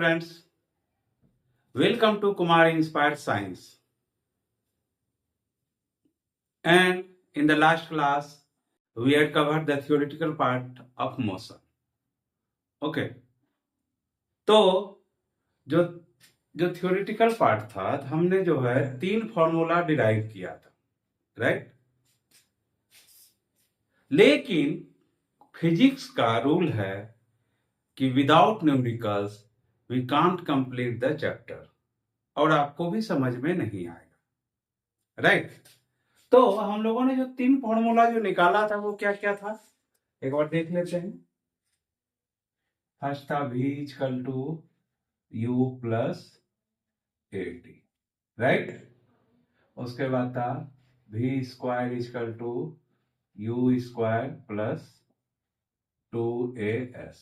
friends, welcome to Kumar Inspired Science. And in the last class, we had covered the theoretical part of motion. Okay, तो जो जो theoretical part था, हमने जो है 3 formula derive किया था, राइट? लेकिन फिजिक्स का रूल है कि without numericals we can't complete the chapter, और आपको भी समझ में नहीं आएगा, राइट? तो हम लोगों ने जो 3 फॉर्मूला जो निकाला था वो क्या क्या था, एक बार देख लेते हैं। फर्स्ट था v equal to u plus a t, right? उसके बाद था v square equal to u square plus 2as।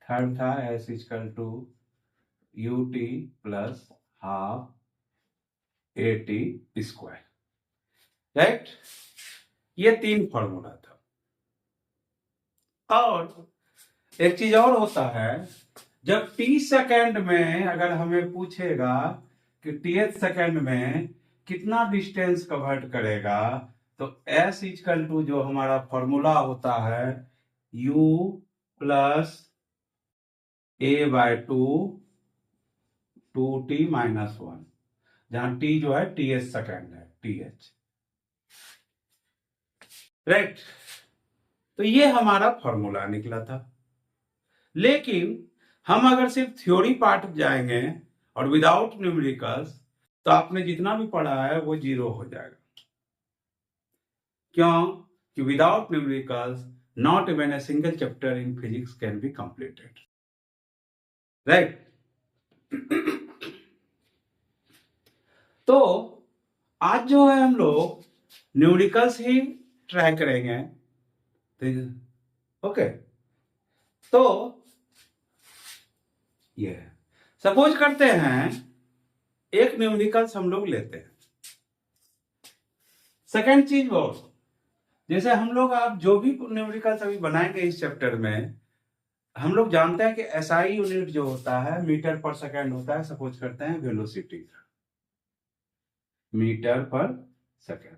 Third था s equal to ut plus half a t square, right? ये 3 फॉर्मूला था। और एक चीज और होता है, जब t सेकेंड में अगर हमें पूछेगा कि th सेकेंड में कितना डिस्टेंस कवर करेगा, तो s इक्वल टू जो हमारा फॉर्मूला होता है u plus a bye two t minus 1, जहां t जो है th सेकेंड है, th, राइट? तो ये हमारा फॉर्मूला निकला था। लेकिन हम अगर सिर्फ थ्योरी पार्ट जाएंगे और विदाउट न्यूमेरिकल्स, तो आपने जितना भी पढ़ा है वो जीरो हो जाएगा। क्यों? कि without numericals not even a single chapter in physics can be completed, right? तो आज जो है हम लोग न्यूमेरिकल्स ही ट्राई करेंगे, ओके? तो ये सपोज करते हैं एक न्यूमेरिकल्स हम लोग लेते हैं। सेकेंड चीज वो, जैसे हम लोग आप जो भी न्यूमेरिकल्स अभी बनाएंगे इस चैप्टर में, हम लोग जानते हैं कि एसआई यूनिट जो होता है मीटर पर सेकेंड होता है। सपोज करते हैं वेलोसिटी मीटर पर सेकेंड।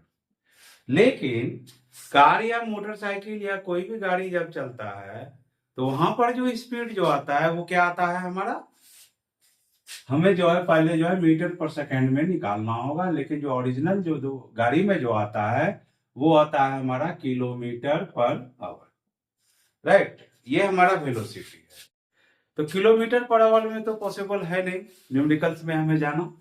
लेकिन कार या मोटरसाइकिल या कोई भी गाड़ी जब चलता है तो वहां पर जो स्पीड जो आता है वो क्या आता है हमारा, हमें जो है पहले जो है मीटर पर सेकेंड में निकालना होगा। लेकिन जो ओरिजिनल जो गाड़ी में जो आता है वो आता है हमारा किलोमीटर पर आवर, राइट? ये हमारा वेलोसिटी है। तो किलोमीटर पर आवर में तो पॉसिबल है नहीं न्यूमेरिकल्स में हमें जाना।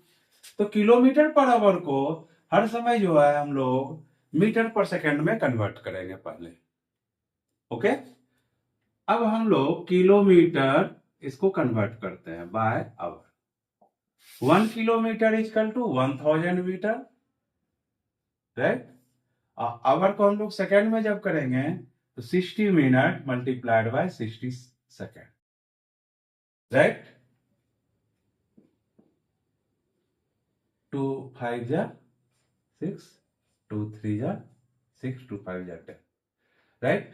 तो किलोमीटर पर आवर को हर समय जो है हम लोग मीटर पर सेकेंड में कन्वर्ट करेंगे पहले, ओके? अब हम लोग किलोमीटर इसको कन्वर्ट करते हैं by hour. 1 kilometer equal to 1000 meter, right? Hour को हम लोग सेकेंड में जब करेंगे तो 60 minute multiplied by 60 second, right? 2 5 जा 6, 2 3 जा 6, 2 5 जा 10, राइट?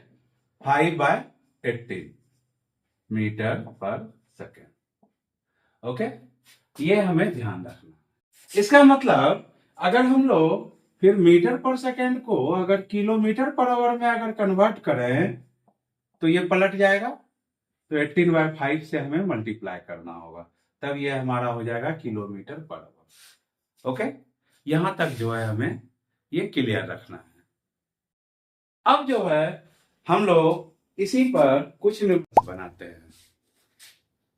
5 बाय 18 मीटर पर सेकेंड, ओके? ये हमें ध्यान रखना। इसका मतलब अगर हम लोग फिर मीटर पर सेकेंड को अगर किलोमीटर पर आवर में अगर कन्वर्ट करें तो ये पलट जाएगा। तो 18 बाय 5 से हमें मल्टीप्लाई करना होगा, तब ये हमारा हो जाएगा किलोमीटर पर आवर, ओके? यहां तक जो है हमें ये क्लियर रखना है। अब जो है हम लोग इसी पर कुछ न्यूमेरिकल्स बनाते हैं।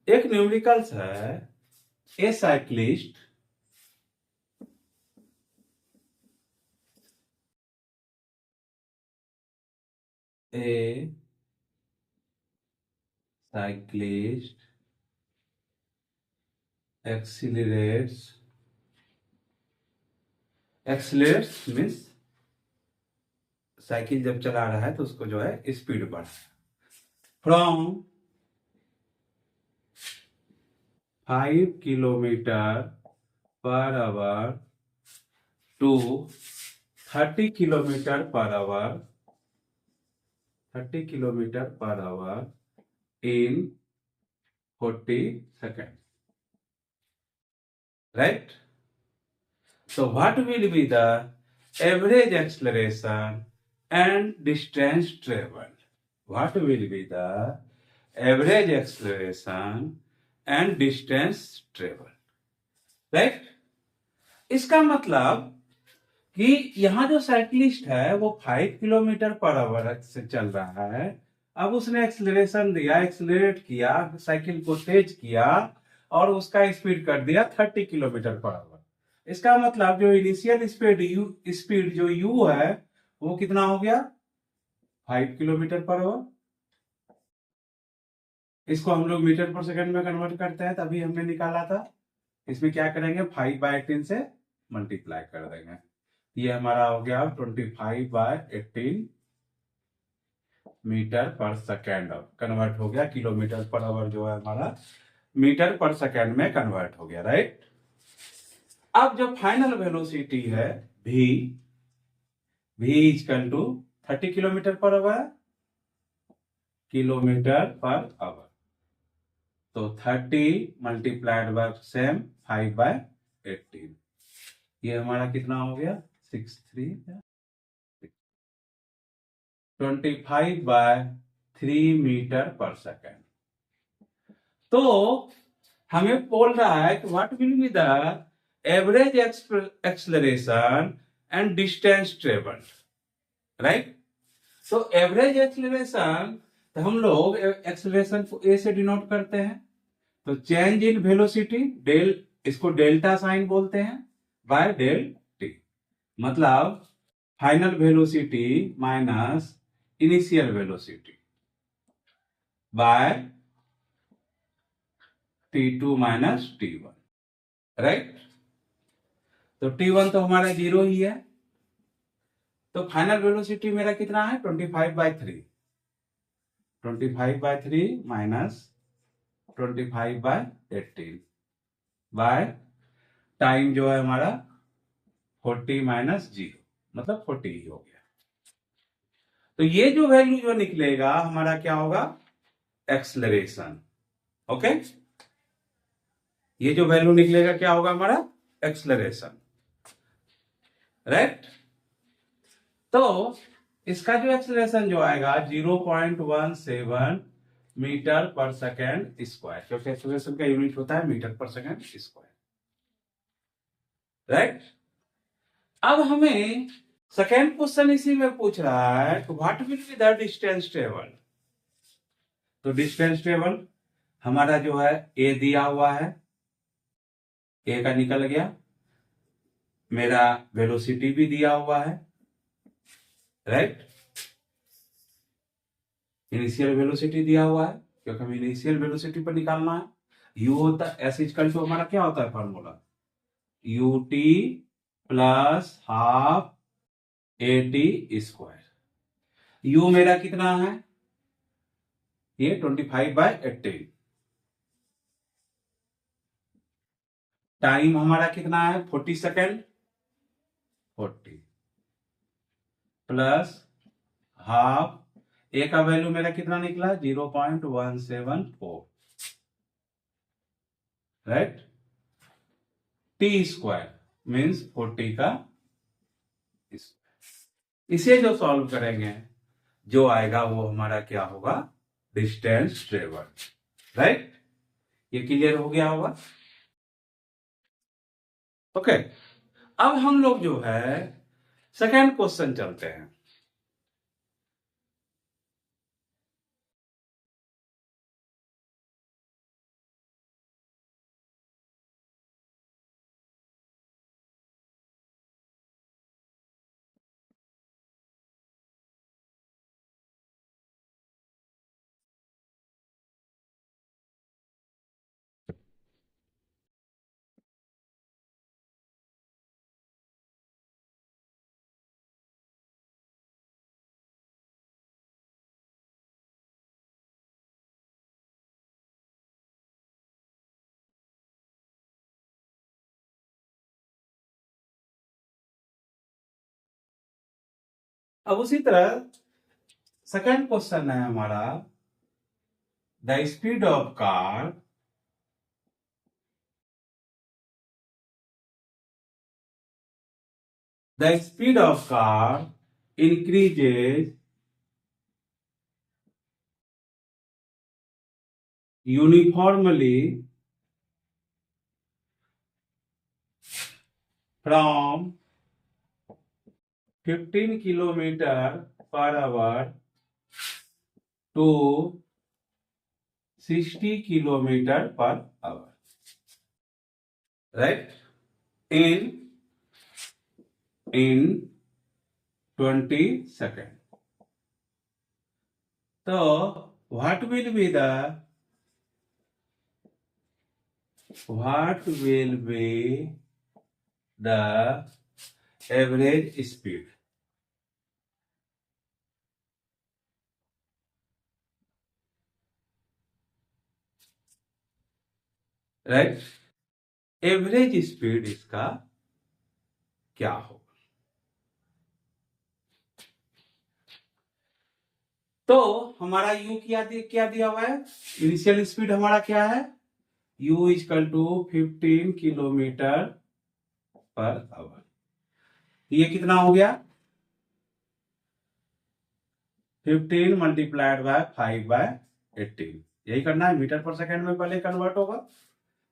एक न्यूमेरिकल्स है ए साइक्लिस्ट accelerates मीन्स साइकिल जब चला रहा है तो उसको जो है स्पीड बढ़ा from 5 kilometer per hour to 30 kilometer per hour, 30 kilometer per hour in 40 seconds. Right? So what will be the average acceleration and distance traveled? What will be the average acceleration and distance traveled? Right? इसका मतलब कि यहाँ जो cyclist है वो 5 kilometer per our से चल रहा है। अब उसने एक्सेलरेशन दिया, एक्सेलरेट किया, साइकिल को तेज किया और उसका स्पीड कर दिया 30 किलोमीटर पर आवर। इसका मतलब जो इनिशियल स्पीड जो यू है वो कितना हो गया, 5 किलोमीटर पर आवर। इसको हम लोग मीटर पर सेकंड में कन्वर्ट करते हैं, तभी हमने निकाला था। इसमें क्या करेंगे, 5/18 से मल्टीप्लाई कर देंगे। ये हमारा हो गया 25/18 मीटर पर सेकेंड। कन्वर्ट हो गया किलोमीटर पर आवर, जो है हमारा मीटर पर सेकेंड में कन्वर्ट हो गया। राइट? अब जो फाइनल वेलोसिटी है v equal to 30 kilometer per hour, kilometer per hour. तो 30 मल्टीप्लाइड बाय सेम 5/18, ये हमारा कितना हो गया, 25/3 मीटर पर सेकेंड। तो हमें बोल रहा है कि what will be the average acceleration and distance travelled. Right? So average acceleration, तो हम लोग एक्सेलरेशन को ए से डिनोट करते हैं। तो चेंज इन वेलोसिटी, इसको डेल्टा साइन बोलते हैं, बाय डेल टी। मतलब final velocity minus initial velocity bye T2 minus T1। Right? तो T1 तो हमारा 0 ही है। तो फाइनल वेलोसिटी मेरा कितना है, 25/3। 25/3 माइनस 25/18 बाय टाइम जो है हमारा 40 माइनस 0, मतलब 40 ही हो गया। तो ये जो वैल्यू जो निकलेगा हमारा क्या होगा, एक्सेलरेशन। ओके? ये जो वैल्यू निकलेगा क्या होगा, हमारा एक्सेलरेशन। राइट? तो इसका जो एक्सेलरेशन जो आएगा 0.17 मीटर पर सेकेंड स्क्वायर, क्योंकि एक्सेलरेशन का यूनिट होता है मीटर पर सेकेंड स्क्वायर। राइट? अब हमें सेकेंड क्वेश्चन इसी में पूछ रहा है कि what will be the distance travel. तो डिस्टेंस ट्रेवल हमारा जो है ए दिया हुआ है, ए का निकल गया, मेरा वेलोसिटी भी दिया हुआ है। राइट? इनिशियल वेलोसिटी दिया हुआ है, क्योंकि हमें इनिशियल वेलोसिटी पर निकालना है। यू होता है एस इक्वल टू, हमारा क्या होता है formula, you t plus half a t square. You मेरा कितना है, ये 25/18। टाइम हमारा कितना है, 40 सेकेंड। 40 प्लस हाफ, ए का वैल्यू मेरा कितना निकला, 0.174। राइट? टी स्क्वायर मीन्स 40 का स्क्वायर। इसे जो सॉल्व करेंगे जो आएगा वो हमारा क्या होगा, डिस्टेंस ट्रेवल्ड। राइट? ये क्लियर हो गया होगा। ओके? अब हम लोग जो है सेकेंड क्वेश्चन चलते हैं। अब उसी तरह सेकेंड क्वेश्चन है हमारा, the speed of car the speed of car increases uniformly from 15 kilometer per hour to 60 kilometer per hour, right? In 20 seconds. So what will be the average speed? Right? Average speed इसका क्या होगा? तो हमारा u क्या दिया हुआ है? Initial speed हमारा क्या है? u equal to 15 kilometer per hour. ये कितना हो गया? 15 मल्टीप्लाइड बाय 5/18। यही करना है, मीटर पर सेकंड में पहले कन्वर्ट होगा,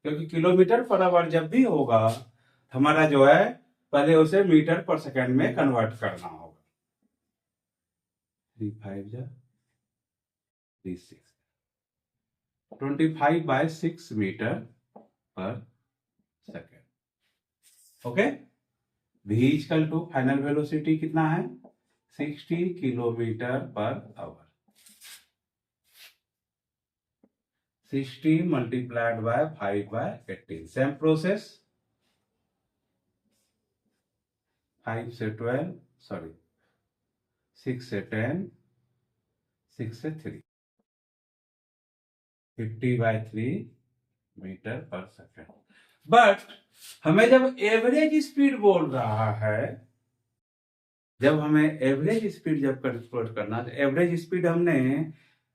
क्योंकि किलोमीटर पर आवर जब भी होगा हमारा जो है पहले उसे मीटर पर सेकंड में कन्वर्ट करना होगा। 3 5 जा 36, 25/6 meter per second. Okay, v equal to final velocity कितना है? 60 kilometer per hour. 60 multiplied by 5/18। Same process, 5 से 12, सॉरी 6 से 10, 6 से 3, 50/3 मीटर पर सेकंड। बट हमें जब एवरेज स्पीड बोल रहा है, जब हमें एवरेज स्पीड जब कैलकुलेट करना, तो एवरेज स्पीड हमने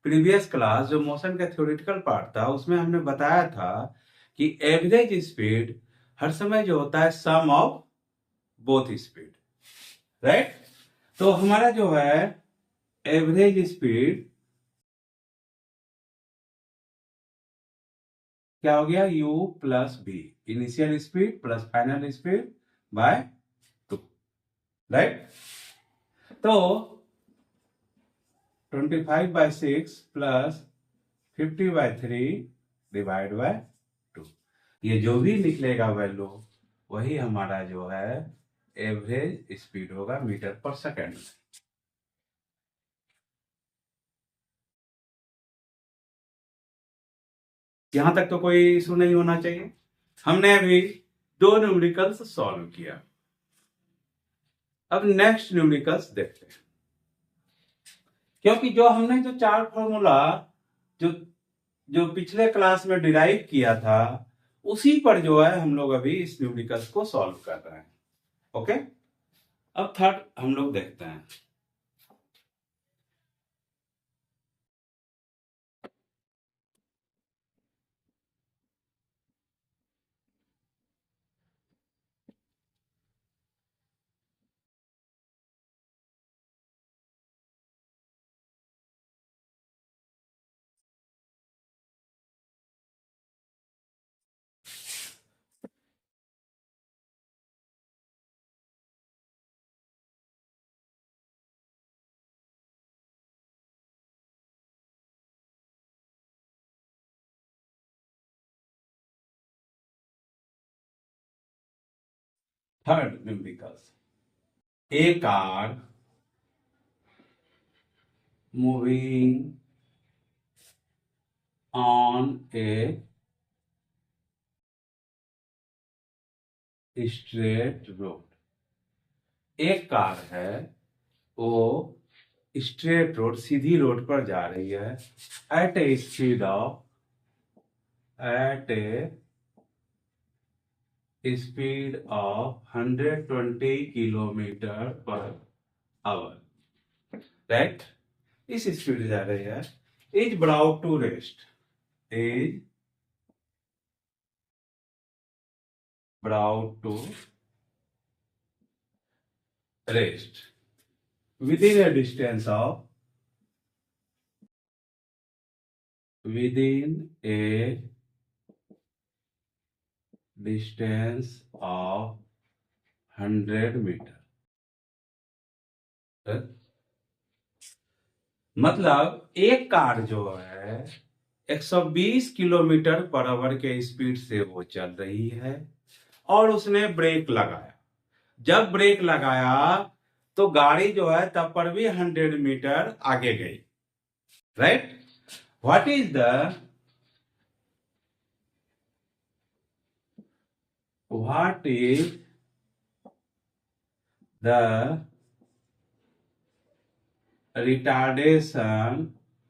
प्रीवियस क्लास जो मोशन का थ्योरेटिकल पार्ट था उसमें हमने बताया था कि एवरेज स्पीड हर समय जो होता है सम ऑफ बोथ स्पीड, राइट? तो हमारा जो है एवरेज स्पीड क्या हो गया? u plus v, initial speed plus final speed bye 2, right? तो 25/6 प्लस 50/3 डिवाइड बाय 2, ये जो भी निकलेगा वैल्यू वही हमारा जो है एवरेज स्पीड होगा मीटर पर सेकंड में। यहां तक तो कोई इशू नहीं होना चाहिए। हमने अभी 2 न्यूमेरिकल्स सॉल्व किया, अब नेक्स्ट न्यूमेरिकल्स देखते हैं। क्योंकि जो हमने जो 4 फॉर्मूला जो जो पिछले क्लास में डिराइव किया था उसी पर जो है हम लोग अभी इस न्यूमेरिकल्स को सॉल्व कर रहे हैं। ओके, अब थर्ड हम लोग देखते हैं। Third numericals, a car moving on a straight road। एक कार है वो स्ट्रेट रोड, सीधी रोड पर जा रही है at a speed of 120 kilometer per hour, right? इस स्पीड जा रही है, is brought to rest, is brought to rest within a distance of within a distance of 100 meter. मतलब एक कार जो है 120 किलोमीटर पर आवर के स्पीड से वो चल रही है और उसने ब्रेक लगाया। जब ब्रेक लगाया तो गाड़ी जो है तब पर भी 100 मीटर आगे गई, right. What is the retardation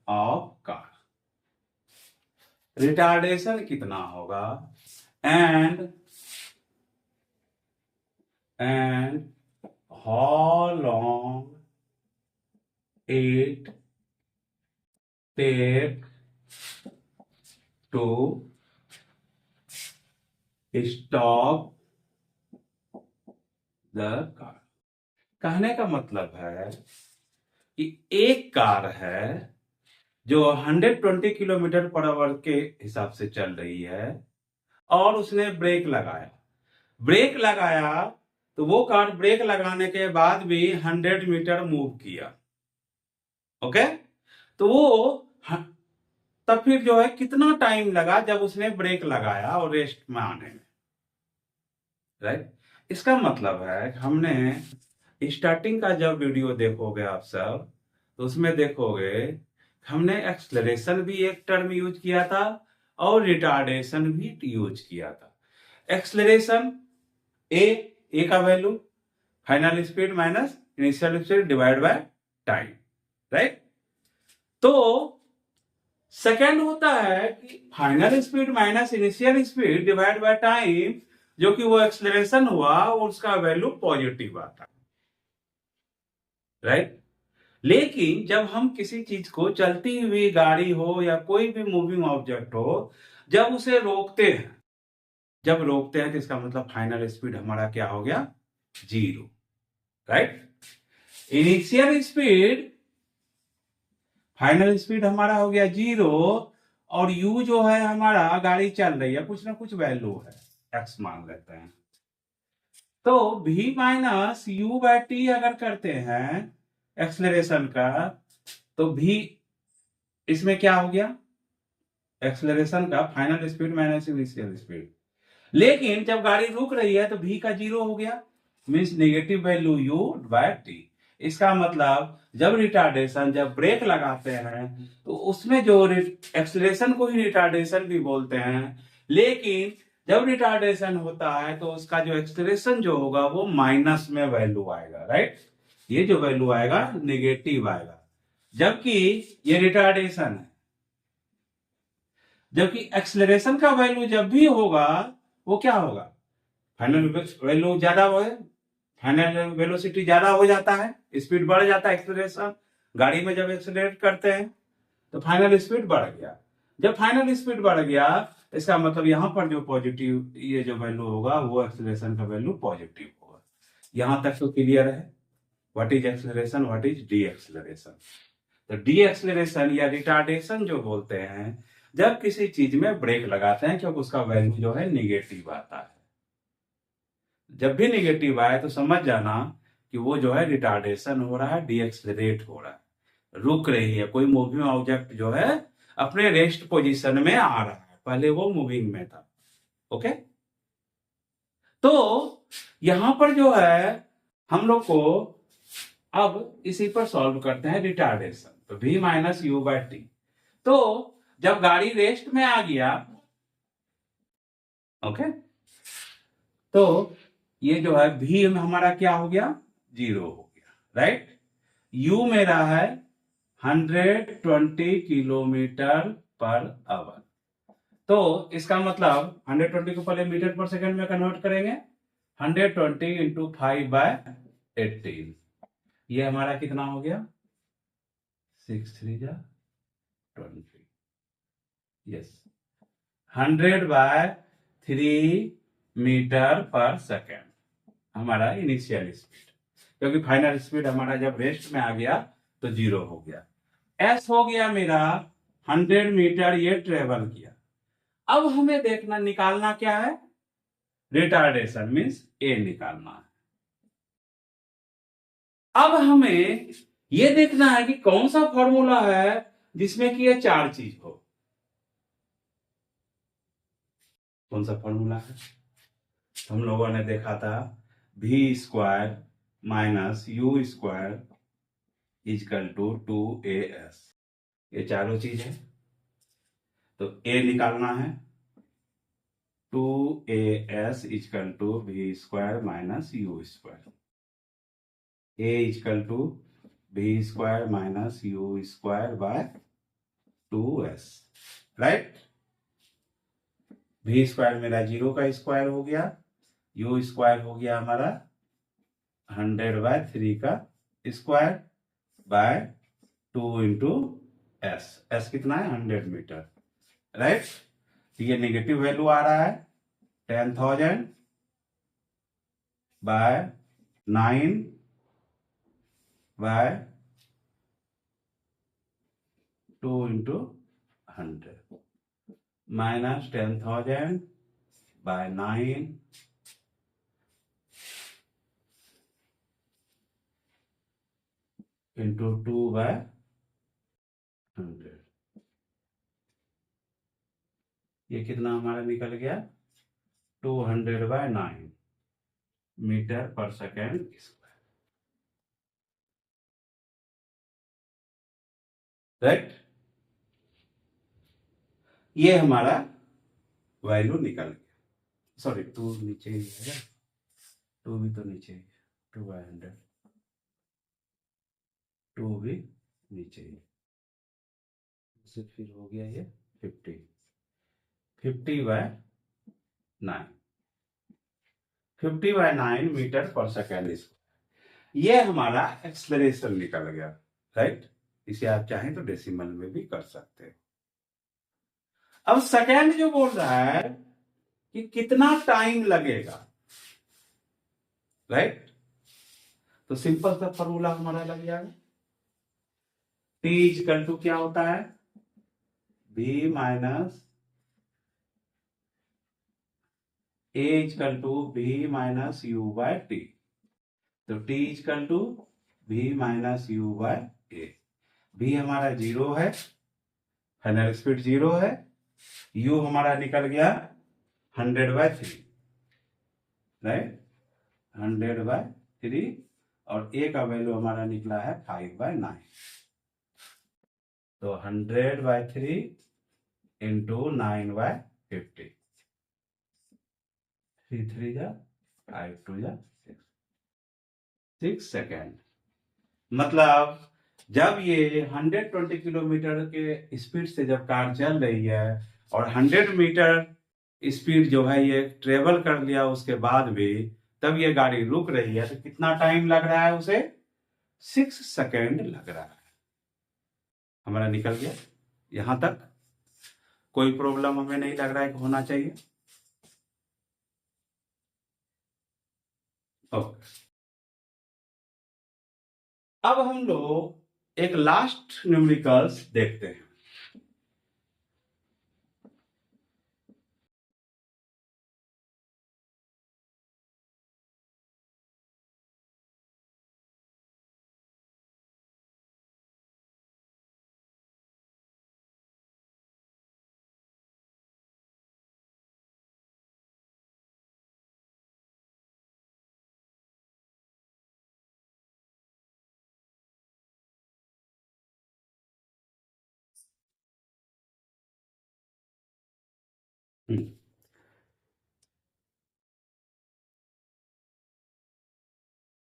of car? Retardation कितना होगा? And how long it take to stop the car? कहने का मतलब है कि एक कार है जो 120 किलोमीटर पर आवर के हिसाब से चल रही है और उसने ब्रेक लगाया तो वो कार ब्रेक लगाने के बाद भी 100 मीटर मूव किया, ओके। तो वो तब फिर जो है कितना टाइम लगा जब उसने ब्रेक लगाया और रेस्ट में आने में, राइट। इसका मतलब है हमने स्टार्टिंग का जब वीडियो देखोगे आप सब तो उसमें देखोगे हमने एक्सलरेशन भी एक टर्म यूज किया था और रिटार्डेशन भी यूज किया था। एक्सलरेशन ए का value final speed minus initial speed divide by time, right. तो सेकेंड होता है कि final speed minus initial speed divide by time, जो कि वो एक्सलरेशन हुआ और उसका वैल्यू पॉजिटिव आता है, राइट। लेकिन जब हम किसी चीज को चलती हुई गाड़ी हो या कोई भी मूविंग ऑब्जेक्ट हो, जब उसे रोकते हैं तो इसका मतलब फाइनल स्पीड हमारा क्या हो गया? 0, right. Initial speed final speed हमारा हो गया 0 और u जो है हमारा गाड़ी चल रही है कुछ ना कुछ वैल्यू है, x मान लेते हैं। तो v minus u by t अगर करते हैं एक्सलरेशन का तो v इसमें क्या हो गया? एक्सलरेशन का final speed minus initial speed. लेकिन जब गाड़ी रुक रही है तो v का 0 हो गया, means negative value u by t. इसका मतलब जब ब्रेक लगाते हैं तो उसमें जो एक्सलेशन को ही रिटार्डेशन भी बोलते हैं, लेकिन जब रिटार्डेशन होता है तो उसका जो एक्सलेशन जो होगा वो माइनस में वैल्यू आएगा, राइट। ये जो वैल्यू आएगा नेगेटिव आएगा, जबकि ये रिटार्डेशन है। जबकि एक्सलरेशन का वैल्यू जब भी होगा वो क्या होगा? फाइनल वैल्यू ज्यादा हो, फाइनल वेलोसिटी ज्यादा हो जाता है, स्पीड बढ़ जाता है। एक्सलरेशन गाड़ी में जब एक्सलरेट करते हैं तो फाइनल स्पीड बढ़ गया। जब फाइनल स्पीड बढ़ गया इसका मतलब यहां पर जो पॉजिटिव ये जो वैल्यू होगा वो एक्सलरेशन का वैल्यू पॉजिटिव होगा। यहां तक तो क्लियर है what is acceleration, what is D acceleration. तो डी एक्सलरेशन या रिटार्डेशन जो बोलते हैं जब किसी चीज में ब्रेक लगाते हैं क्योंकि उसका वैल्यू जो है निगेटिव आता है। जब भी निगेटिव आए तो समझ जाना कि वो जो है रिटार्डेशन हो रहा है, डीएक्सलरेट हो रहा है, रुक रही है। कोई मूविंग ऑब्जेक्ट जो है अपने रेस्ट पोजीशन में आ रहा है, पहले वो मूविंग में था, ओके। तो यहां पर जो है हम लोग को अब इसी पर सॉल्व करते हैं रिटार्डेशन। तो v minus u by t. तो जब गाड़ी रेस्ट में आ गया, ओके, तो ये जो है v हमारा क्या हो गया? 0 हो गया, राइट। u मेरा है 120 किलोमीटर पर आवर। तो इसका मतलब 120 को पहले मीटर पर सेकंड में कन्वर्ट करेंगे, 120 इंटू 5/18। ये हमारा कितना हो गया? 6 3 जा 20, यस 100/3 मीटर पर सेकेंड हमारा इनिशियल स्पीड। क्योंकि फाइनल स्पीड हमारा जब रेस्ट में आ गया तो 0 हो गया। एस हो गया मेरा 100 मीटर ये ट्रेवल किया। अब हमें देखना निकालना क्या है, रिटार्डेशन मीन्स ए निकालना है। अब हमें ये देखना है कि कौन सा फॉर्मूला है जिसमें कि ये 4 चीज हो। कौन सा फॉर्मूला है? हम लोगों ने देखा था v square minus u square equal to 2as, ये चारों चीज है। तो a निकालना है, 2as equal to v square minus u square, a equal to v square minus u square by 2s, right. v square मेरा 0 का स्क्वायर हो गया, u स्क्वायर हो गया हमारा 100/3 का square by 2 into s. S कितना है? 100 मीटर, राइट। ये नेगेटिव वैल्यू आ रहा है 10,000 by 9 by 2 into 100 minus 10,000 by 9 into 2/100। ये कितना हमारा निकल गया? 200/9 मीटर पर सेकेंड स्क्वायर, राइट। ये हमारा वैल्यू निकल गया। सॉरी, 2 नीचे ही है, 2 भी तो नीचे ही है, 2/100, 2 भी नीचे ही, से फिर हो गया ये 50/9, 50/9 मीटर पर सेकेंड स्क्वायर। ये हमारा एक्सलेरेशन निकल गया, राइट। इसे आप चाहें तो डेसिमल में भी कर सकते हैं। अब सेकेंड जो बोल रहा है कि कितना टाइम लगेगा, राइट। तो सिंपल सा फॉर्मूला हमारा लग जाएगा, t इक्वल टू क्या होता है? v minus a equal to v minus u by t. तो t equal to v minus u by a। v हमारा 0 है, फाइनल स्पीड 0 है, u हमारा निकल गया 100/3, राइट, 100/3, और a का वैल्यू हमारा निकला है 5/9। तो 100/3 इंटू 9/50, 3 3 जा 5 2 जा 6 सेकेंड। मतलब जब ये 120 किलोमीटर के स्पीड से जब कार चल रही है और 100 मीटर स्पीड जो है ये ट्रेवल कर लिया उसके बाद भी तब ये गाड़ी रुक रही है, तो कितना टाइम लग रहा है उसे? 6 सेकेंड लग रहा है। हमारा निकल गया यहां तक, कोई प्रॉब्लम हमें नहीं लग रहा है कि होना चाहिए। ओके, अब हम लोग एक लास्ट न्यूमेरिकल्स देखते हैं।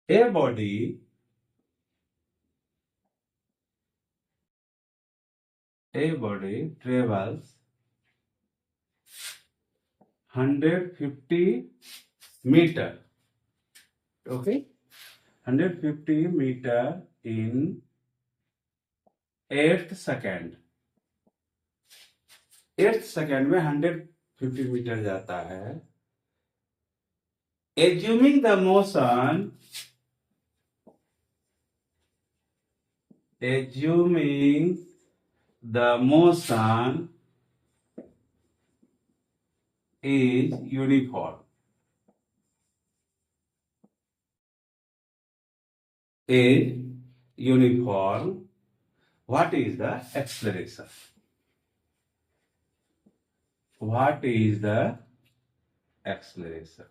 A body travels 150 meter, okay, 150 meter in 8th second। 8th second में 150 मीटर जाता है। Assuming the motion assuming the motion is uniform, what is the acceleration? What is the acceleration?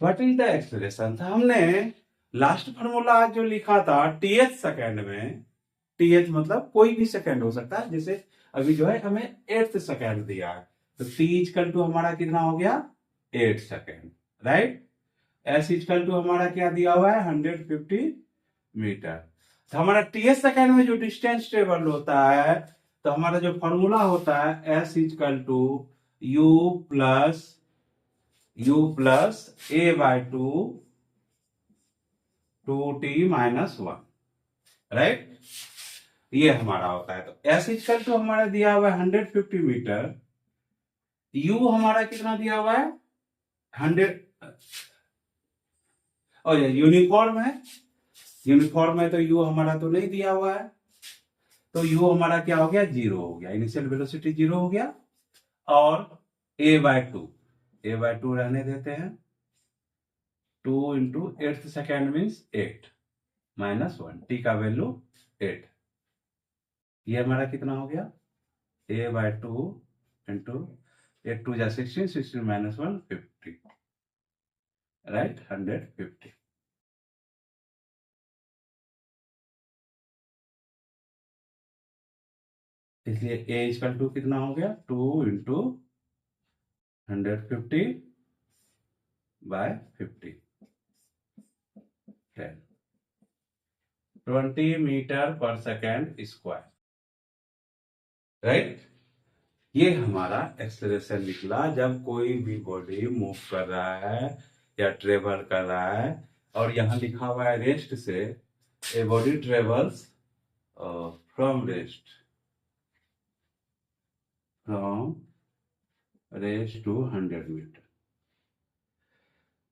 What is the acceleration? था हमने last formula जो लिखा था TH second में, TH मतलब कोई भी सेकेंड हो सकता है, जैसे अभी जो है हमें 8 सेकेंड दिया है, तो टी इजकल टू हमारा कितना हो गया 8 second, right. S equal to हमारा क्या दिया हुआ है 150 मीटर। तो हमारा टीएच सेकेंड में जो डिस्टेंस ट्रेवल होता है, तो हमारा जो फॉर्मूला होता है s equal to u plus a by two t minus 1, right. ये हमारा होता है। तो एस इजकल टू हमारा दिया हुआ है 150 मीटर, यू हमारा कितना दिया हुआ है 100, और यूनिफॉर्म है, यूनिफॉर्म है तो यू हमारा तो नहीं दिया हुआ है, तो यू हमारा क्या हो गया 0 हो गया, इनिशियल वेलोसिटी 0 हो गया। और ए बाय टू रहने देते हैं, 2 into 8th second means 8 minus 1, T का वैल्यू 8, ये हमारा कितना हो गया ए बाय टू इंटू 8 2 जा 16, 16 माइनस 1 50, राइट 150। इसलिए ए इजकल टू कितना हो गया 2 इंटू 150 बाय 50, 10 20 मीटर पर सेकेंड स्क्वायर, राइट। ये हमारा एक्सेलरेशन निकला जब कोई भी बॉडी मूव कर रहा है या ट्रेवल कर रहा है, और यहाँ लिखा हुआ है रेस्ट से, a body travels from rest to 100 meter,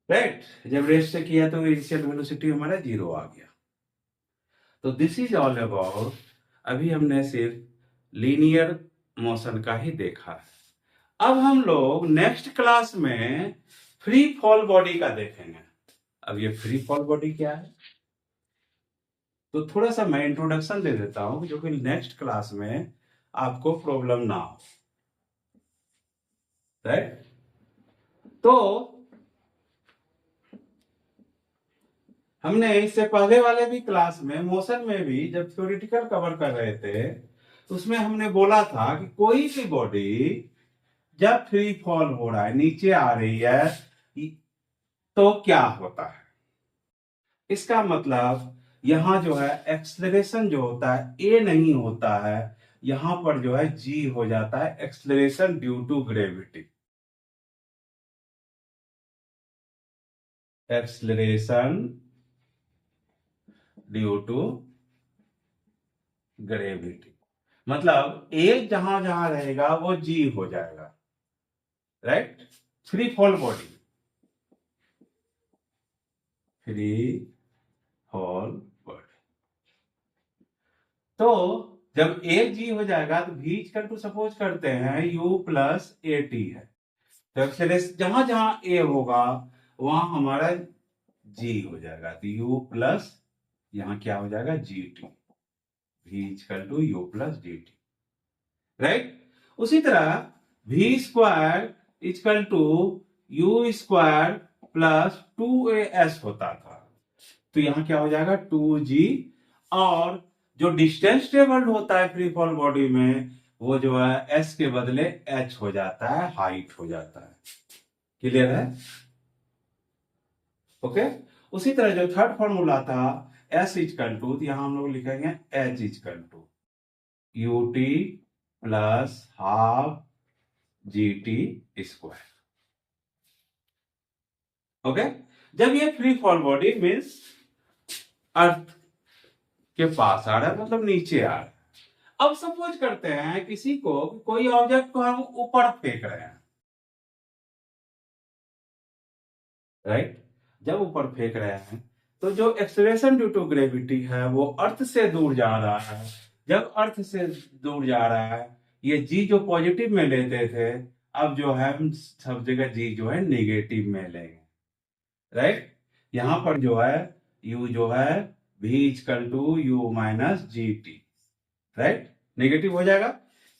right. जब रेस्ट से किया तो इनिशियल वेलोसिटी हमारा 0 आ गया। तो दिस इज ऑल अबाउट, अभी हमने सिर्फ लीनियर मोशन का ही देखा है। अब हम लोग नेक्स्ट क्लास में फ्री फॉल बॉडी का देखेंगे। अब ये फ्री फॉल बॉडी क्या है, तो थोड़ा सा मैं इंट्रोडक्शन दे देता हूं, जो कि नेक्स्ट क्लास में आपको प्रॉब्लम ना हो, राइट। तो हमने इससे पहले वाले भी क्लास में मोशन में भी जब थ्योरेटिकल कवर कर रहे थे, तो उसमें हमने बोला था कि कोई भी बॉडी जब फ्री फॉल हो रहा है, नीचे आ रही है, तो क्या होता है। इसका मतलब यहां जो है एक्सलरेशन जो होता है ए नहीं होता है, यहां पर जो है जी हो जाता है, acceleration due to gravity, acceleration due to gravity. मतलब ए जहां जहां रहेगा वो जी हो जाएगा, right. Free fall body, free fall body, तो जब ए जी हो जाएगा तो भी इक्वल टू सपोज करते हैं यू प्लस ए टी है, तो जहां जहां ए होगा वहां हमारा जी हो जाएगा, तो यू प्लस यहां क्या हो जाएगा g t, v equal to u plus d t, right. उसी तरह v square equal to u square plus 2as होता था, तो यहां क्या हो जाएगा 2g, और जो डिस्टेंस ट्रेवल्ड होता है फ्री फॉल बॉडी में, वो जो है s के बदले h हो जाता है, हाइट हो जाता है। क्लियर है, ओके। उसी तरह जो थर्ड फॉर्मूला था s इजकल टू, यहां हम लोग लिखेंगे h equal to u t plus half g t square, okay. जब ये free fall body means earth के पास आ रहा है, मतलब नीचे आ रहा है। अब सपोज करते हैं किसी को कोई ऑब्जेक्ट को हम ऊपर फेंक रहे हैं, राइट। जब ऊपर फेंक रहे हैं तो जो एक्सेलरेशन ड्यू टू ग्रेविटी है वो अर्थ से दूर जा रहा है। जब अर्थ से दूर जा रहा है, ये जी जो पॉजिटिव में लेते थे, अब जो है हम सब जगह जी जो है नेगेटिव में लेंगे, राइट। यहां पर जो है u जो है v equal to u minus g t, right, negative हो जाएगा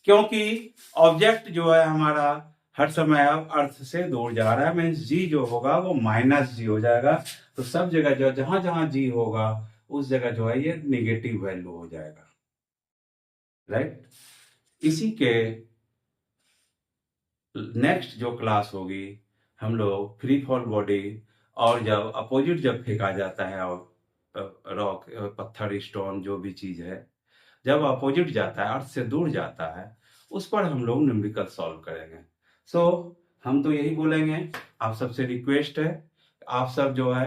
क्योंकि ऑब्जेक्ट जो है हमारा हर समय अब अर्थ से दूर जा रहा है, मीन्स जी जो होगा वो माइनस जी हो जाएगा। तो सब जगह जो जहां जहां जी होगा उस जगह जो है ये नेगेटिव वैल्यू हो जाएगा, राइट। इसी के नेक्स्ट जो क्लास होगी हम लोग फ्री फॉल बॉडी, और जब अपोजिट जब फेंका जाता है और रॉक पत्थर स्टोन जो भी चीज है जब अपोजिट जाता है अर्थ से दूर जाता है, उस पर हम लोग न्यूमेरिकल सॉल्व करेंगे। सो हम तो यही बोलेंगे, आप सबसे रिक्वेस्ट है, आप सब जो है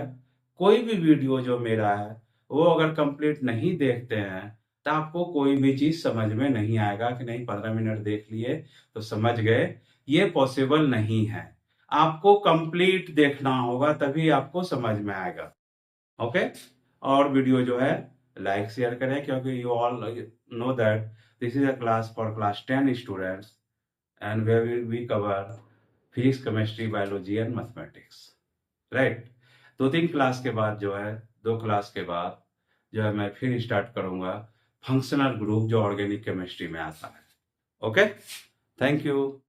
कोई भी वीडियो जो मेरा है वो अगर कंप्लीट नहीं देखते हैं तो आपको कोई भी चीज समझ में नहीं आएगा कि नहीं 15 मिनट देख लिए तो समझ गए, ये पॉसिबल नहीं है। आपको कंप्लीट देखना होगा तभी आपको समझ में आएगा, ओके। और वीडियो जो है लाइक शेयर करें क्योंकि you all know that this is a class for class 10 students and where we cover physics, chemistry, biology and mathematics, right. 2-3 class के बाद जो है 2 क्लास के बाद जो है मैं फिर स्टार्ट करूंगा फंक्शनल ग्रुप जो ऑर्गेनिक केमिस्ट्री में आता है, ओके। Thank you.